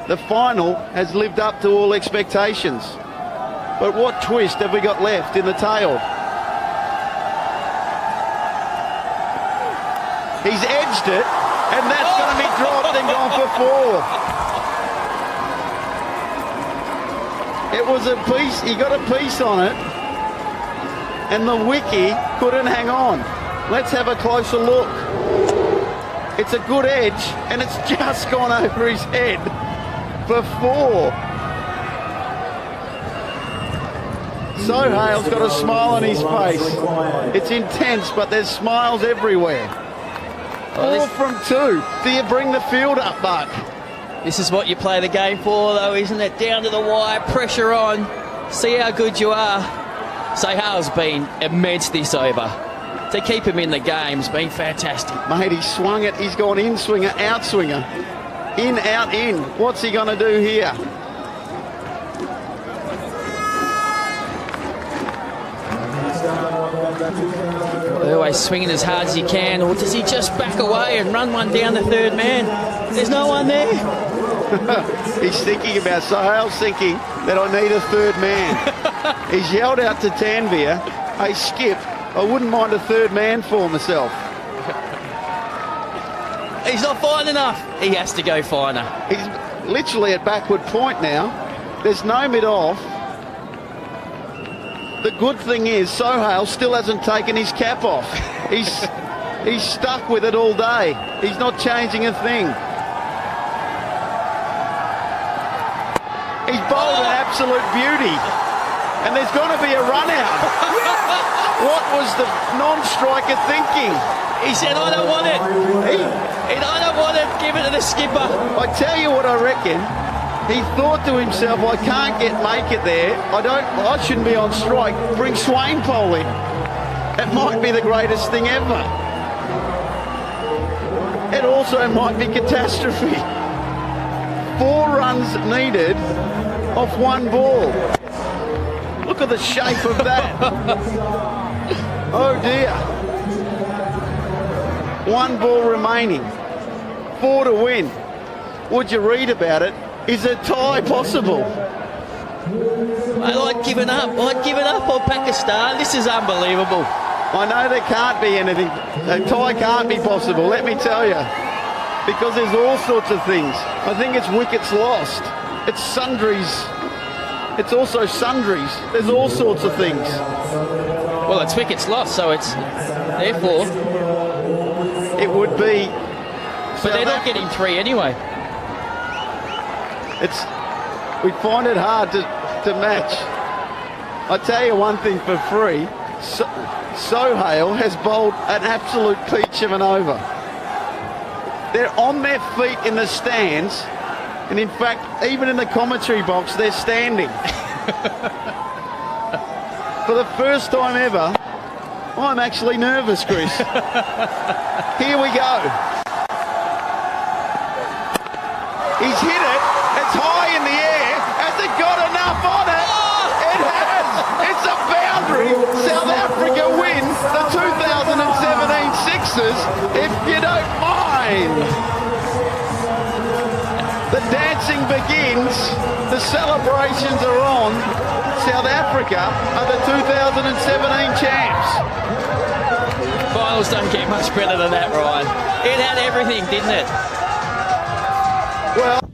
A: The final has lived up to all expectations. But what twist have we got left in the tail? He's edged it, and that's going to be dropped and gone for 4. It was a piece, he got a piece on it, and the wicky couldn't hang on. Let's have a closer look. It's a good edge, and it's just gone over his head for 4. Sohail's got a smile on his face. It's intense, but there's smiles everywhere. 4 from 2. Do you bring the field up, Buck?
B: This is what you play the game for, though, isn't it? Down to the wire, pressure on. See how good you are. Sohail's been immense this over. To keep him in the game's been fantastic.
A: Mate, he swung it. He's gone in swinger, out swinger. In, out, in. What's he going to do here?
B: Always swinging as hard as he can, or does he just back away and run one down the third man? There's no one there.
A: He's thinking about Sohail's thinking that I need a third man. He's yelled out to Tanvir, hey, Skip, I wouldn't mind a third man for myself.
B: He's not fine enough. He has to go finer.
A: He's literally at backward point now. There's no mid-off. The good thing is Sohail still hasn't taken his cap off. He's stuck with it all day. He's not changing a thing. He's bowled an absolute beauty. And there's going to be a run out. What was the non-striker thinking?
B: He said, I don't want it. I don't want it. Give it to the skipper.
A: I tell you what I reckon. He thought to himself, I can't make it there. I shouldn't be on strike. Bring Swain Pole in. It might be the greatest thing ever. It also might be catastrophe. 4 runs needed off 1 ball. Look at the shape of that. Oh dear. 1 ball remaining. 4 to win. Would you read about it? Is a tie possible?
B: I'd given up. I'd given up on Pakistan. This is unbelievable.
A: I know there can't be anything. A tie can't be possible, let me tell you. Because there's all sorts of things. I think it's wickets lost. It's sundries. It's also sundries. There's all sorts of things.
B: Well, it's wickets lost, so it's therefore
A: it would be.
B: But they're not getting 3 anyway.
A: We find it hard to match. I tell you one thing for free. Sohail has bowled an absolute peach of an over. They're on their feet in the stands, and in fact, even in the commentary box, they're standing. For the first time ever, I'm actually nervous, Chris. Here we go. He's hit it. It's high in the air. Has it got enough on it? It has. It's a boundary. South Africa win the 2017 Sixers, if you don't mind. The dancing begins. The celebrations are on. South Africa are the 2017 champs.
B: Finals don't get much better than that, Ryan. It had everything, didn't it?
A: Well.